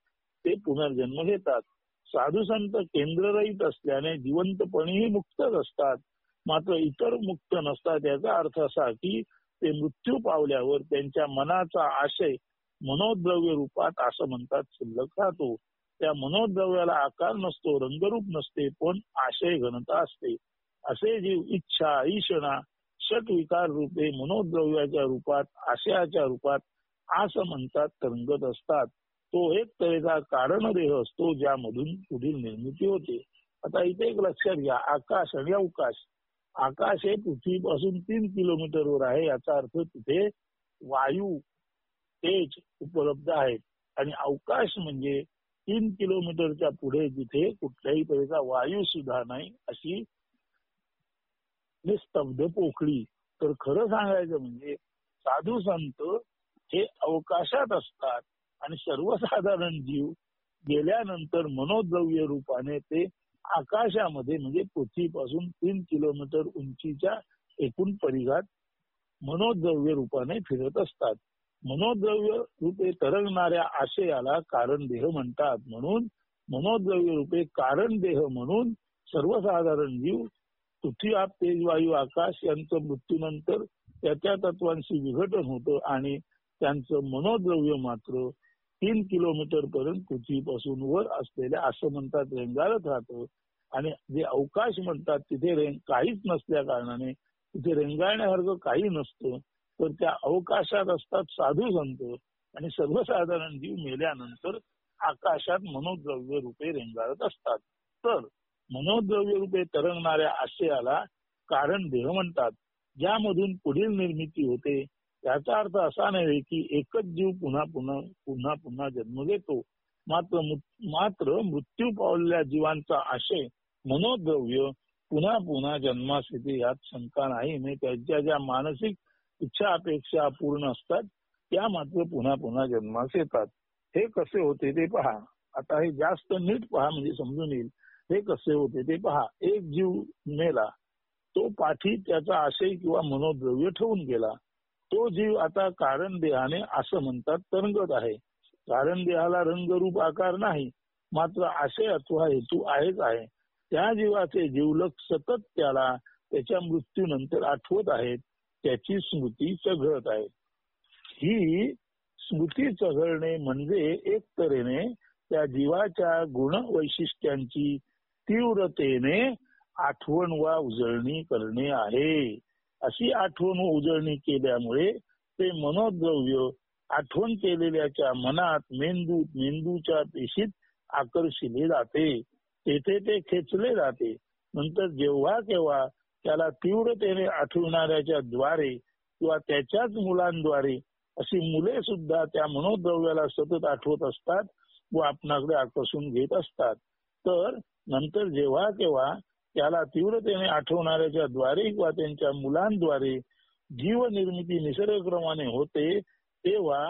ते पुनर्जन्म घेतात. साधू संत केंद्ररहित असल्याने जिवंतपणेही मुक्तच असतात, मात्र इतर मुक्त नसतात. याचा अर्थ असा की ते मृत्यू पावल्यावर त्यांच्या मनाचा आशय मनोद्रव्य रूपात असं म्हणतात शिल्लक राहतो. त्या मनोद्रव्याला आकार नसतो, रंगरूप नसते, पण आशय घनता असते. असे जीव इच्छा, ईशना, षट विकार रूपे मनोद्रव्याच्या रूपात, आशयाच्या रूपात असं म्हणतात तरंगत असतात. तो एक तऱ्हेचा कारणदेह असतो ज्यामधून पुढील निर्मिती होते. आता इथे एक लक्षात घ्या, आकाश आणि अवकाश. आकाश हे पृथ्वीपासून 3 किलोमीटरवर आहे, याचा अर्थ तिथे वायू, तेज उपलब्ध आहेत. आणि अवकाश म्हणजे 3 किलोमीटरच्या पुढे जिथे कुठल्याही तऱ्हेचा वायू सुद्धा नाही, अशी निस्तब्ध पोकळी. तर खरं सांगायचं म्हणजे साधू संत हे अवकाशात असतात आणि सर्वसाधारण जीव गेल्यानंतर मनोद्रव्य रूपाने ते आकाशामध्ये म्हणजे पृथ्वीपासून 3 किलोमीटर उंचीच्या एकूण परिघात मनोद्रव्य रूपाने फिरत असतात. मनोद्रव्य रूपे तरंगणाऱ्या आशयाला कारण देह म्हणतात. म्हणून मनोद्रव्य रूपे कारण देह म्हणून सर्वसाधारण जीव पृथ्वी, आप, तेज, वायू, आकाश यांचं मृत्यूनंतर त्या तत्वांशी विघटन होतं आणि त्यांचं मनोद्रव्य मात्र 3 किलोमीटर पर्यंत पृथ्वीपासून वर असलेल्या असं म्हणतात रेंगाळत राहतं. आणि जे अवकाश म्हणतात तिथे काहीच नसल्या कारणाने तिथे रेंगाळण्यासारखं काही नसतं. तर त्या अवकाशात असतात साधू संत आणि सर्वसाधारण जीव मेल्यानंतर आकाशात मनोद्रव्य रूपे रेंगाळत असतात. तर मनोद्रव्य रूपे तरंगणाऱ्या आशयाला कारण देह म्हणतात. ज्यामधून पुढील निर्मिती होते. याचा अर्थ असा नाही की एकच जीव पुन्हा पुन्हा जन्म घेतो. मात्र मृत्यू पावलेल्या जीवांचा आशय मनोद्रव्य पुन्हा पुन्हा जन्मास येते यात शंका नाही. म्हणजे त्यांच्या ज्या मानसिक इच्छा अपेक्षा अपूर्ण असतात त्या मात्र पुन्हा पुन्हा जन्मास येतात. हे कसे होते ते पहा. आता हे जास्त नीट पहा म्हणजे समजून येईल. हे कसे होते ते पहा. एक जीव मेला, तो पाठी त्याचा आशय किंवा मनोद्रव्य ठेवून गेला. तो जीव आता कारण देहाने असं म्हणतात तरंगत आहे. कारण देहाला रंगरूप आकार नाही, मात्र आशय अथवा हेतू आहेच आहे. त्या जीवाचे जीवलक सतत त्याला त्याच्या मृत्यूनंतर आठवत आहेत. त्याची स्मृती चघळत आहे. ही स्मृती चघळणे म्हणजे एक तऱ्हेने त्या जीवाच्या गुण वैशिष्ट्यांची तीव्रतेने आठवण वा उजळणी करणे आहे. अशी आठवण व उजळणी केल्यामुळे ते मनोद्रव्य आठवण केलेल्याच्या मनात मेंदूच्या पेशीत आकर्षिले जाते. तेथे ते खेचले जाते. नंतर जेव्हा केव्हा त्याला तीव्रतेने आठवणाऱ्याच्या द्वारे किंवा त्याच्याच मुलांद्वारे अशी मुले सुद्धा त्या मनोद्रव्याला सतत आठवत असतात व आपणाकडे आकर्षून घेत असतात. तर नंतर जेव्हा केव्हा त्याला तीव्रतेने आठवणाऱ्याच्या द्वारे किंवा त्यांच्या मुलांद्वारे जीव निर्मिती निसर्गक्रमाने होते तेव्हा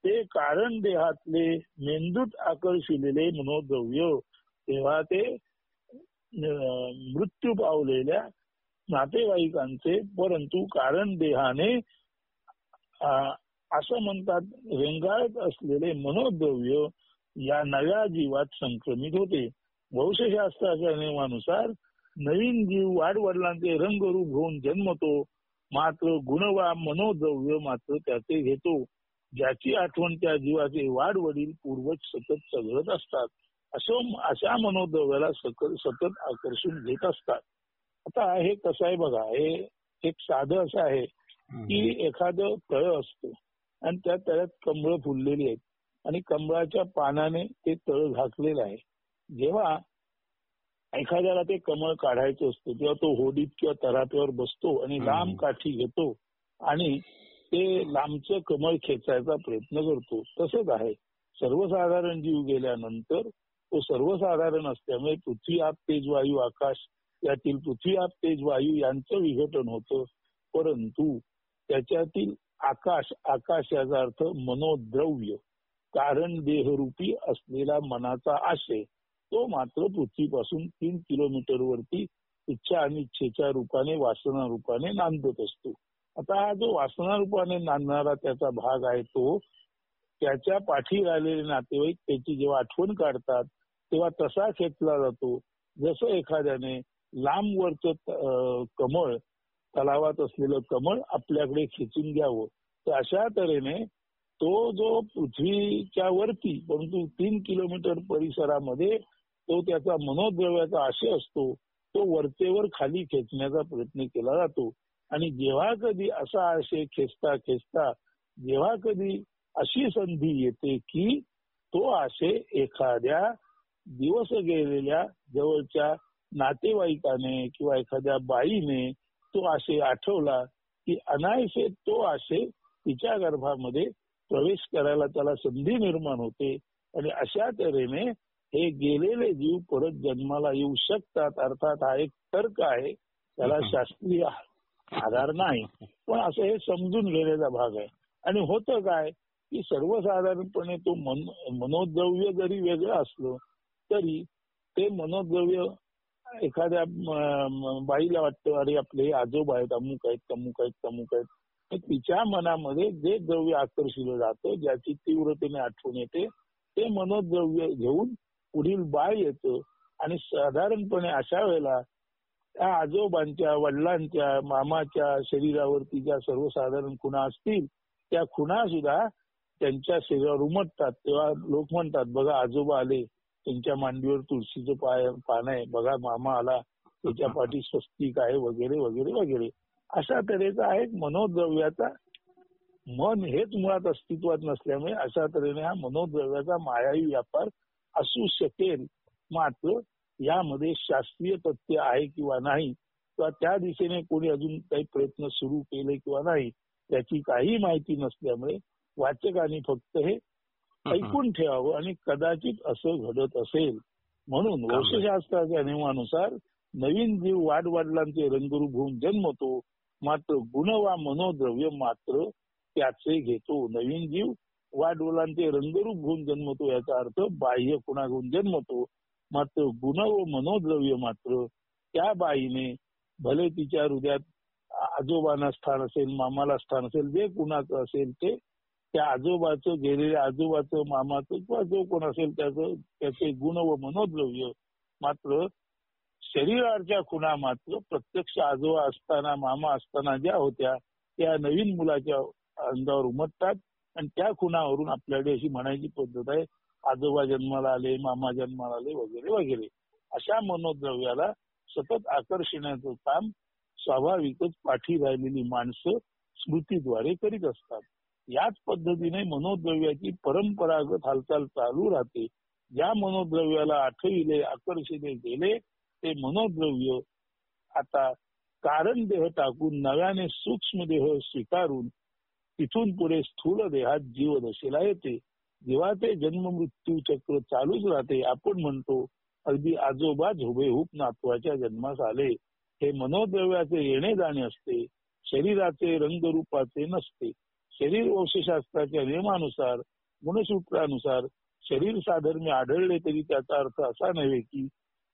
ते कारण देहातले मेंदूत आकर्षिलेले मनोद्रव्य तेव्हा ते मृत्यू पावलेल्या नातेवाईकांचे परंतु कारण देहाने असं म्हणतात रेंगाळत असलेले मनोद्रव्य या नव्या जीवात संक्रमित होते. वंशशास्त्राच्या नियमानुसार नवीन जीव वाडवडिलांचे रंगरूप होऊन जन्मतो. मात्र गुण वा मनोद्रव्य मात्र त्याचे घेतो. ज्याची आठवण त्या जीवाचे वाडवडील पूर्वज सतत चघळत असतात. अशा मनोद्रव्याला सतत आकर्षून घेत असतात. आता हे कसं आहे बघा. हे एक साधं असं आहे की एखादं तळ असतं आणि त्या तळ्यात कमळं फुललेली आहेत आणि कमळाच्या पानाने ते तळ झाकलेलं आहे. जेव्हा एखाद्याला ते कमळ काढायचं असतं तेव्हा तो होडीत किंवा तराप्यावर बसतो आणि लांब काठी घेतो आणि ते लांबचं कमळ खेचायचा प्रयत्न करतो. तसंच आहे सर्वसाधारण जीव गेल्यानंतर तो सर्वसाधारण असल्यामुळे पृथ्वी, आप, तेज, वायू, आकाश यातील पृथ्वी, आप, तेज, वायू यांचं विघटन होतं. परंतु त्याच्यातील आकाश याचा अर्थ मनोद्रव्य कारण देहरूपी असलेला मनाचा आशय तो मात्र पृथ्वीपासून 3 किलोमीटर वरती इच्छा आणि इच्छेच्या रूपाने वासना रूपाने नांदत असतो. आता हा जो वासना रूपाने नांदणारा त्याचा भाग आहे तो त्याच्या पाठी राहिलेले नातेवाईक त्याची जेव्हा आठवण काढतात तेव्हा तसा खेचला जातो. जसं एखाद्याने लांब वरचं कमळ तलावात असलेलं कमळ आपल्याकडे खेचून घ्यावं तर अशा तऱ्हेने तो जो पृथ्वीच्या वरती परंतु 3 किलोमीटर परिसरामध्ये तो त्याचा मनोद्रव्याचा आशय असतो तो वरचेवर खाली खेचण्याचा प्रयत्न केला जातो. आणि जेव्हा कधी असा आशय खेचता जेव्हा कधी अशी संधी येते की तो आशय एखाद्या दिवस गेलेल्या जवळच्या नातेवाईकाने किंवा एखाद्या बाईने तो आशय आठवला की अनायसे तो आशय तिच्या गर्भामध्ये प्रवेश करायला त्याला संधी निर्माण होते. आणि अशा तऱ्हेने हे गेलेले जीव परत जन्माला येऊ शकतात. अर्थात हा एक तर्क आहे, त्याला शास्त्रीय आधार नाही, पण असं हे समजून घेण्याचा भाग आहे. आणि होतं काय की सर्वसाधारणपणे तो मनोद्रव्य जरी वेगळं असलं तरी ते मनोद्रव्य एखाद्या बाईला वाटतं अरे आपले आजोबा आहेत, अमुक आहेत, तमुक आहेत, तमुक आहेत. तर तिच्या मनामध्ये जे द्रव्य आकर्षिलं जातं, ज्याची तीव्रतेने आठवण येते, ते मनोद्रव्य घेऊन पुढील बाळ येतं. आणि साधारणपणे अशा वेळेला त्या आजोबांच्या, वडिलांच्या, मामाच्या शरीरावरती ज्या सर्वसाधारण खुणा असतील त्या खुणा सुद्धा त्यांच्या शरीरावर उमटतात. तेव्हा लोक म्हणतात बघा आजोबा आले, त्यांच्या मांडीवर तुळशीचं पान आहे, बघा मामा आला, त्याच्या पाठी स्वस्तिक आहे, वगैरे वगैरे वगैरे. अशा तऱ्हेचा एक मनोद्रव्याचा, मन हेच मुळात अस्तित्वात नसल्यामुळे अशा तऱ्हेने हा मनोद्रव्याचा मायावी व्यापार असू शकेल. मात्र यामध्ये शास्त्रीय तथ्य आहे किंवा नाही, किंवा त्या दिशेने कोणी अजून काही प्रयत्न सुरू केले किंवा नाही, त्याची काही माहिती नसल्यामुळे वाचकांनी फक्त हे ऐकून ठेवावं. आणि कदाचित असं घडत असेल म्हणून वंशशास्त्राच्या नियमानुसार नवीन जीव वाडवडिलांचे रंगरूप होऊन जन्मतो, मात्र गुण वा मनोद्रव्य मात्र त्याचे घेतो. नवीन जीव वाडवडिलांचे रंगरूप होऊन जन्मतो याचा अर्थ बाह्य खुणा घेऊन जन्मतो, मात्र गुण व मनोद्रव्य मात्र त्या बाईने, भले तिच्या हृदयात आजोबांना स्थान असेल, मामाला स्थान असेल, जे कुणाचं असेल ते त्या आजोबाचं, गेलेल्या आजोबाचं, मामाचं किंवा जो कोण असेल त्याचे गुण व मनोद्रव्य मात्र शरीराच्या खुणा मात्र प्रत्यक्ष आजोबा असताना, मामा असताना ज्या होत्या त्या नवीन मुलाच्या अंगावर उमटतात. आणि त्या खुणावरून आपल्याकडे अशी म्हणायची पद्धत आहे, आजोबा जन्माला आले, मामा जन्माला आले, वगैरे वगैरे. अशा मनोद्रव्याला सतत आकर्षणाचं काम स्वाभाविकच पाठी राहिलेली माणसं स्मृतीद्वारे करीत असतात. याच पद्धतीने मनोद्रव्याची परंपरागत हालचाल चालू राहते. ज्या मनोद्रव्याला आठविले, आकर्षिले गेले ते मनोद्रव्य आता कारण देह टाकून नव्याने सूक्ष्म देह स्वीकारून तिथून पुढे स्थूल देहात जीवदशेला येते. जेव्हा ते जन्म मृत्यू चक्र चालूच राहते. आपण म्हणतो अगदी आजोबा हुबेहूब नातवाच्या जन्मास आले. हे मनोद्रव्याचे येणे जाणे असते, शरीराचे रंगरूपाचे नसते. शरीर वंशशास्त्राच्या नियमानुसार, गुणसूत्रानुसार शरीर साधर्म्य आढळले तरी त्याचा अर्थ असा नव्हे की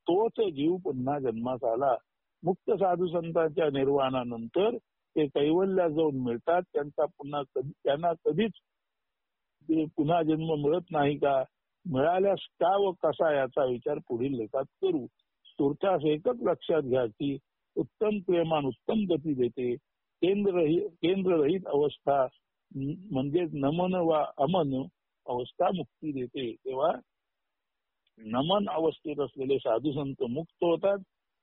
तोच जीव पुन्हा जन्मास आला. मुक्त साधू संतांच्या निर्वाणानंतर ते कैवल्यात जाऊन मिळतात. त्यांना कधीच पुन्हा जन्म मिळत नाही का? मिळाल्यास का व कसा याचा विचार पुढील लेखात करू. तुर्तास एकच लक्षात घ्या की उत्तम प्रेमान उत्तम गती देते. केंद्ररहित अवस्था म्हणजेच नमन वा अमन अवस्था मुक्ती देते. तेव्हा नमन अवस्थेत असलेले साधू संत मुक्त होतात.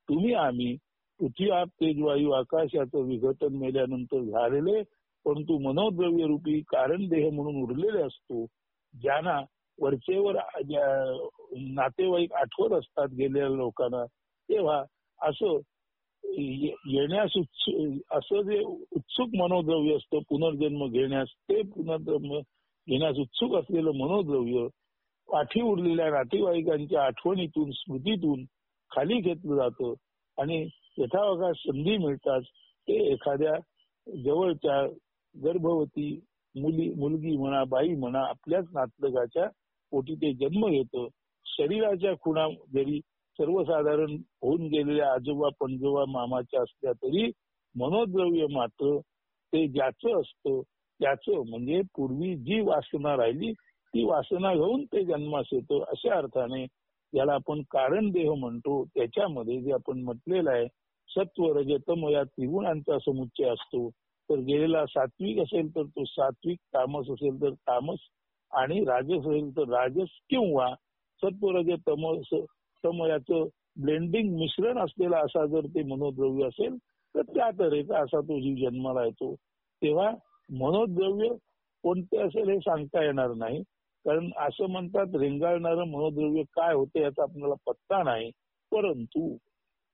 तुम्ही आम्ही पृथ्वी आप तेज वायू आकाशाचं विघटन मेल्यानंतर झालेले परंतु मनोद्रव्य रूपी कारण देह म्हणून उरलेले असतो. ज्यांना वरचेवर नातेवाईक आठवत असतात गेलेल्या लोकांना, तेव्हा असं येण्यास असं जे उत्सुक मनोद्रव्य असतं पुनर्जन्म घेण्यास, ते पुनर्जन्म घेण्यास उत्सुक असलेलं मनोद्रव्य पाठी उरलेल्या नातेवाईकांच्या आठवणीतून, स्मृतीतून खाली घेतलं जातं. आणि यथावकाश संधी मिळतात ते एखाद्या जवळच्या गर्भवती मुलगी म्हणा, बाई म्हणा, आपल्याच नातलगाच्या पोटी ते जन्म घेतं. शरीराच्या खुणा जरी सर्वसाधारण होऊन गेलेल्या आजोबा, पणजोबा, मामाच्या असल्या तरी मनोद्रव्य मात्र ते ज्याचं असतं त्याचं, म्हणजे पूर्वी जी वासना राहिली ती वासना घेऊन ते जन्मास येतं. अशा अर्थाने याला आपण कारण देह म्हणतो. त्याच्यामध्ये जे आपण म्हटलेलं आहे सत्व रज तम या त्रिगुणांचा समुच्चय असतो. तर गेलेला सात्विक असेल तर तो सात्विक, तामस असेल तर तामस, आणि राजस असेल तर राजस, किंवा सत्व रज तम याचं ब्लेंडिंग मिश्रण असलेला असा जर ते मनोद्रव्य असेल तर त्या तऱ्हेचा असा तो जीव जन्माला येतो. तेव्हा मनोद्रव्य कोणते असेल हे सांगता येणार नाही. कारण असं म्हणतात रेंगाळणारं मनोद्रव्य काय होते याचा आपल्याला पत्ता नाही. परंतु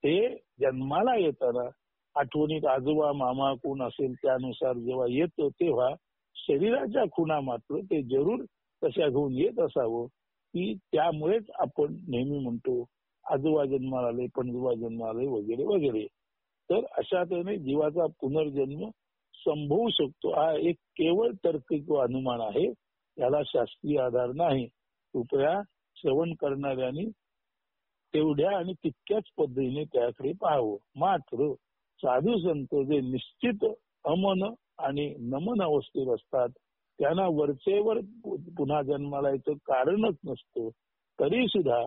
ते जन्माला येताना आठवणीत आजोबा, मामा कोण असेल त्यानुसार जेव्हा येतं तेव्हा शरीराच्या खुणा मात्र ते जरूर तशा घेऊन येत असावं, की त्यामुळेच आपण नेहमी म्हणतो आजोबा जन्माला आले, पणजोबा जन्माला आले, वगैरे वगैरे. तर अशा तऱ्हेने जीवाचा पुनर्जन्म संभवू शकतो. हा एक केवळ तर्क किंवा अनुमान आहे. याला शास्त्रीय आधार नाही. कृपया श्रवण करणाऱ्यांनी तेवढ्या आणि तितक्याच पद्धतीने त्याकडे पाहावं. मात्र साधू संत जे निश्चित अमन आणि नमन अवस्थेत असतात त्यांना वरचेवर पुन्हा जन्माला यायचं कारणच नसतं. तरी सुद्धा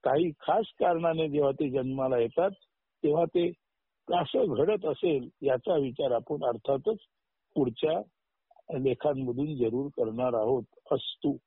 काही खास कारणाने जेव्हा ते जन्माला येतात तेव्हा ते कसं घडत असेल याचा विचार आपण अर्थातच पुढच्या लेखांमधून जरूर करणार आहोत. अस्तु.